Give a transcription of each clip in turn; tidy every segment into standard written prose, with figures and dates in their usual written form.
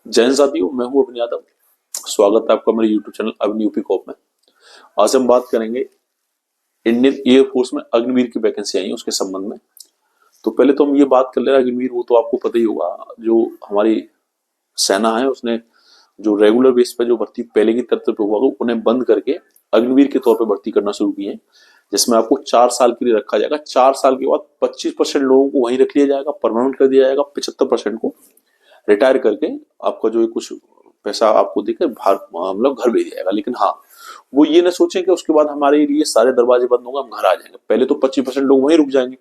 जय हिंद साथियों, मैं हूं अभिन यादव। स्वागत है आपका मेरे यूट्यूब चैनल अभिन यूपी कॉप में। आज हम बात करेंगे इंडियन एयरफोर्स में अग्निवीर की वैकेंसी आई है उसके संबंध में। तो पहले तो हम ये बात कर ले रहे हैं अग्निवीर, वो तो आपको पता ही होगा, जो हमारी सेना है उसने जो रेगुलर बेस पे जो भर्ती पहले की तरह पे हुआ उन्हें बंद करके अग्निवीर के तौर पे भर्ती करना शुरू की है, जिसमें आपको 4 साल के लिए रखा जाएगा। 4 साल के बाद 25% लोगों को वहीं रख लिया जाएगा, परमानेंट कर दिया जाएगा। 75% को रिटायर करके आपका जो कुछ पैसा आपको देकर बाहर मतलब घर भेज जाएगा। लेकिन हाँ, वो ये ना सोचें कि उसके बाद हमारे लिए सारे दरवाजे बंद होंगे, हम घर आ जाएंगे। पहले तो 25% लोग वहीं रुक जाएंगे।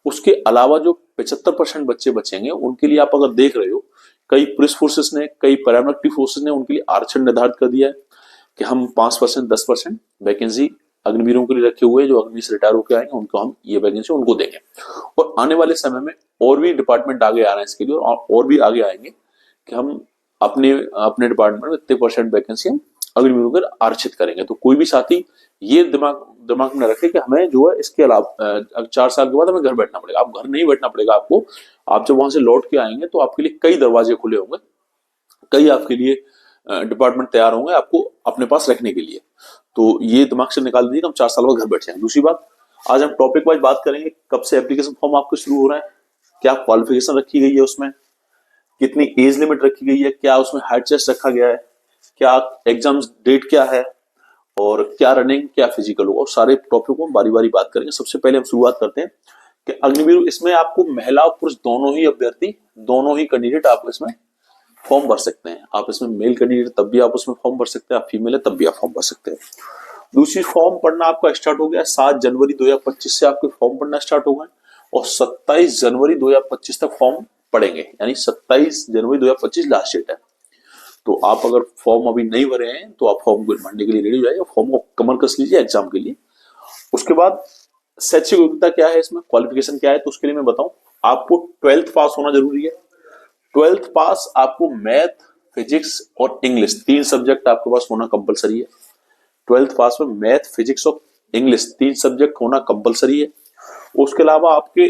उसके अलावा जो 75% बच्चे बचेंगे उनके लिए आप अगर देख रहे हो, कई पुलिस फोर्सेस ने, कई पैरामिलिट्री फोर्सेस ने उनके लिए आरक्षण निर्धारित कर दिया है कि हम 5% 10% वैकेंसी अग्निवीरों के लिए रखे हुए हैं। जो अग्नि से रिटायर होकर आएंगे उनको हम ये वैकेंसी उनको देंगे। और आने वाले समय में और भी डिपार्टमेंट आगे आ रहे हैं इसके लिए, और भी आगे आएंगे कि हम अपने अपने डिपार्टमेंट में इतने परसेंट वैकेंसी हम अग्निवीरों को आरक्षित करेंगे। तो कोई भी साथी ये दिमाग में रखे कि हमें जो है इसके अलावा 4 साल के बाद हमें घर बैठना पड़ेगा। आप घर नहीं बैठना पड़ेगा आपको। आप जब वहां से लौट के आएंगे तो आपके लिए कई दरवाजे खुले होंगे, कई आपके लिए डिपार्टमेंट तैयार होंगे आपको अपने पास रखने के लिए। तो ये दिमाग से निकाल दीजिए कि हम 4 साल बाद घर बैठ जाएंगे। दूसरी बात, आज हम टॉपिक वाइज बात करेंगे। कब से एप्लीकेशन फॉर्म आपके शुरू हो रहे हैं, क्या क्वालिफिकेशन रखी गई है उसमें, कितनी एज लिमिट रखी गई है, क्या उसमें हाइट टेस्ट रखा गया है, क्या एग्जाम डेट क्या है, और क्या रनिंग क्या फिजिकल होगा। और सारे टॉपिक को हम बारी बारी बात करेंगे। सबसे पहले हम शुरुआत करते हैं कि अग्निवीर, इसमें आपको महिला और पुरुष दोनों ही अभ्यर्थी, दोनों ही कैंडिडेट आप इसमें फॉर्म भर सकते हैं। आप इसमें मेल कैंडिडेट तब भी आप उसमें फॉर्म भर सकते हैं, आप फीमेल है तब भी आप फॉर्म भर सकते हैं। दूसरी, फॉर्म पढ़ना आपका स्टार्ट हो गया 7 जनवरी 2025 से आपके फॉर्म पढ़ना स्टार्ट हो गए और 27 जनवरी 2025 तक फॉर्म पढ़ेंगे, यानी 27 जनवरी 2025 लास्ट डेट है। तो आप अगर फॉर्म अभी नहीं भरे हैं तो आप फॉर्म भरने के लिए रेडी हो जाइए, फॉर्म को कमर कस लीजिए एग्जाम के लिए। उसके बाद शैक्षिक योग्यता क्या है, इसमें क्वालिफिकेशन क्या है, तो उसके लिए मैं बताऊं, आपको 12th पास होना जरूरी है। 12th पास आपको मैथ, फिजिक्स और इंग्लिश 3 सब्जेक्ट आपके पास होना कंपलसरी है। 12th पास में मैथ, फिजिक्स और इंग्लिश 3 सब्जेक्ट होना कंपलसरी है। उसके अलावा आपके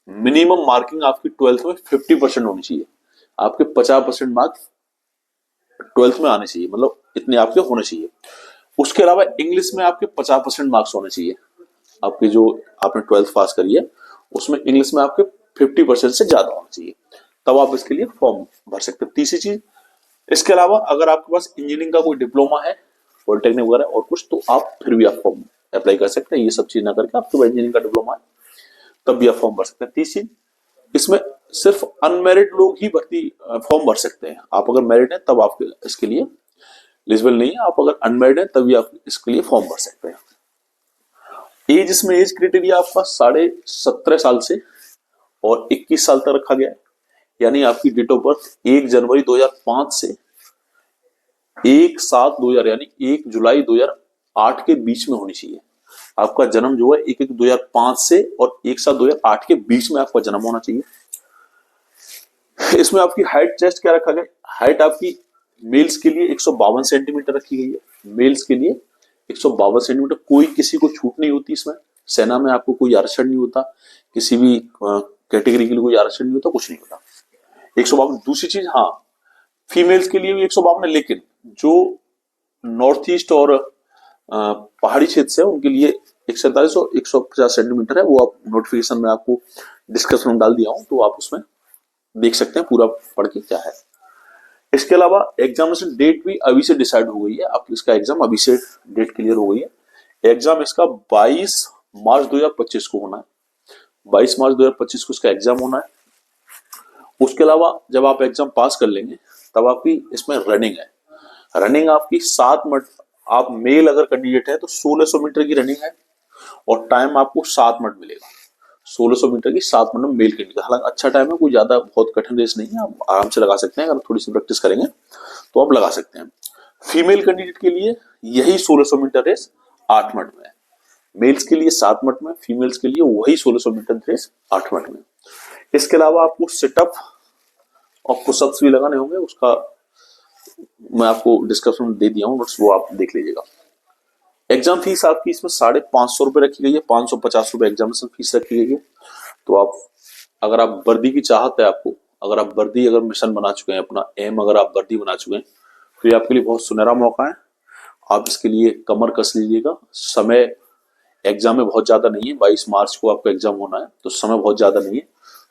मिनिमम मार्किंग आपकी 12th में 50% होनी चाहिए। आपके 50% मार्क्स 12th में आने चाहिए, मतलब इतने आपके होने चाहिए। उसके अलावा इंग्लिश में आपके 50% मार्क्स होने चाहिए। आपके जो आपने 12th पास करी है उसमें इंग्लिश में आपके 50% से ज्यादा होना चाहिए, तब आप इसके लिए फॉर्म भर सकते हैं। तीसरी चीज, इसके अलावा अगर आपके पास इंजीनियरिंग का कोई डिप्लोमा है, पॉलिटेक्निक वगैरह और कुछ, तो आप फिर भी आप फॉर्म अप्लाई कर सकते हैं। ये सब चीज ना करके आपके पास इंजीनियरिंग का डिप्लोमा है तब भी आप फॉर्म भर सकते हैं। तीसरी, इसमें सिर्फ अनमेरिड लोग ही भर्ती फॉर्म भर सकते हैं। आप अगर मैरिड हैं तब आपके इसके लिए एलिजिबल नहीं है। आप अगर अनमेरिड हैं तभी आप इसके लिए फॉर्म भर सकते हैं। एज, इसमें एज क्राइटेरिया आपका 17.5 साल से और 21 साल तक रखा गया है। यानी आपकी डेट ऑफ बर्थ 1 जनवरी 2005 से 1/7/2000 यानी 1 जुलाई 2008 के बीच में होनी चाहिए। आपका जन्म जो है 1/1/2005 से और 1/7/2008 के बीच में आपका जन्म होना चाहिए। इसमें आपकी हाइट टेस्ट क्या रखा गया, हाइट आपकी मेल्स के लिए 152 सेंटीमीटर रखी गई है। मेल्स के लिए 152 सेंटीमीटर, कोई किसी को छूट नहीं होती इसमें। सेना में आपको कोई आरक्षण नहीं होता, किसी भी कैटेगरी के लिए कोई आरक्षण नहीं होता, कुछ नहीं होता। 152। दूसरी चीज, हाँ, फीमेल्स के लिए भी 152 है, लेकिन जो नॉर्थ ईस्ट और पहाड़ी क्षेत्र से उनके लिए 147 और 150 सेंटीमीटर है। वो आप नोटिफिकेशन में आपको डिस्क्रिप्शन में डाल दिया हूं, तो आप उसमें देख सकते हैं पूरा पढ़ के क्या है। इसके अलावा एग्जामिनेशन डेट भी अभी से डिसाइड हो गई है। आप इसका एग्जाम अभी से डेट क्लियर हो गई है। एग्जाम इसका 22 मार्च 2025 को होना है। 22 मार्च 2025 को इसका एग्जाम होना है। उसके अलावा जब आप एग्जाम पास कर लेंगे तब आपकी इसमें रनिंग है। रनिंग आपकी 7 मिनट, आप मेल अगर कैंडिडेट है तो 1600 मीटर की रनिंग है और टाइम आपको 7 मिनट मिलेगा। 1600 मीटर की 7 मिनट में मेल कैंडिडेट, हालांकि अच्छा टाइम है, कोई ज्यादा बहुत कठिन रेस नहीं है, आप आराम से लगा सकते हैं। अगर थोड़ी सी प्रैक्टिस करेंगे तो आप लगा सकते हैं। फीमेल कैंडिडेट के लिए यही 1600 मीटर रेस 8 मिनट में है। मेल्स के लिए 7 मिनट में, फीमेल्स के लिए वही 1600 मीटर रेस 8 मिनट में। इसके अलावा आपको सिटअप और पुशअप्स भी लगाने होंगे, उसका मैं आपको डिस्क्रिप्शन में दे दिया हूँ, बस वो आप देख लीजिएगा। एग्जाम फीस आपकी इसमें 550 रुपए रखी गई है। 550 रुपए एग्जामिनेशन फीस रखी गई है। तो आप, अगर आप वर्दी की चाहत है आपको अगर आप वर्दी अगर मिशन बना चुके हैं, अपना एम अगर आप वर्दी बना चुके हैं, तो ये आपके लिए बहुत सुनहरा मौका है। आप इसके लिए कमर कस लीजिएगा। समय एग्जाम में बहुत ज्यादा नहीं है, 22 मार्च को आपका एग्जाम होना है, तो समय बहुत ज्यादा नहीं है,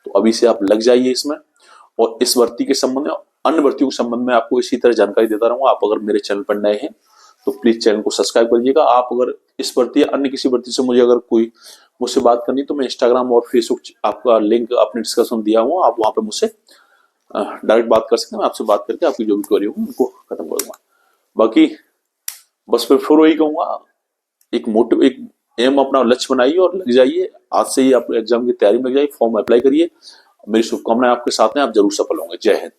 तो अभी से आप लग जाइए इसमें। और इस भर्ती के संबंध में, अन्य भर्तियों के संबंध में आपको इसी तरह जानकारी देता रहूंगा। आप अगर मेरे चैनल पर नए हैं तो प्लीज चैनल को सब्सक्राइब करिएगा। आप अगर इस भर्ती या अन्य किसी भर्ती से मुझे अगर कोई मुझसे बात करनी, तो मैं इंस्टाग्राम और फेसबुक आपका लिंक अपने डिस्कशन दिया हुआ, आप वहां पे मुझसे डायरेक्ट बात कर सकते हैं। मैं आपसे बात करके आपकी जो भी क्वेरी होगी उनको खत्म कर दूंगा। बाकी बस मैं फिर वही कहूंगा, एक एम अपना लक्ष्य बनाइए और लग जाइए। आज से ही आप एग्जाम की तैयारी में लग जाइए, फॉर्म अप्लाई करिए। मेरी शुभकामनाएं आपके साथ हैं, आप जरूर सफल होंगे। जय हिंद।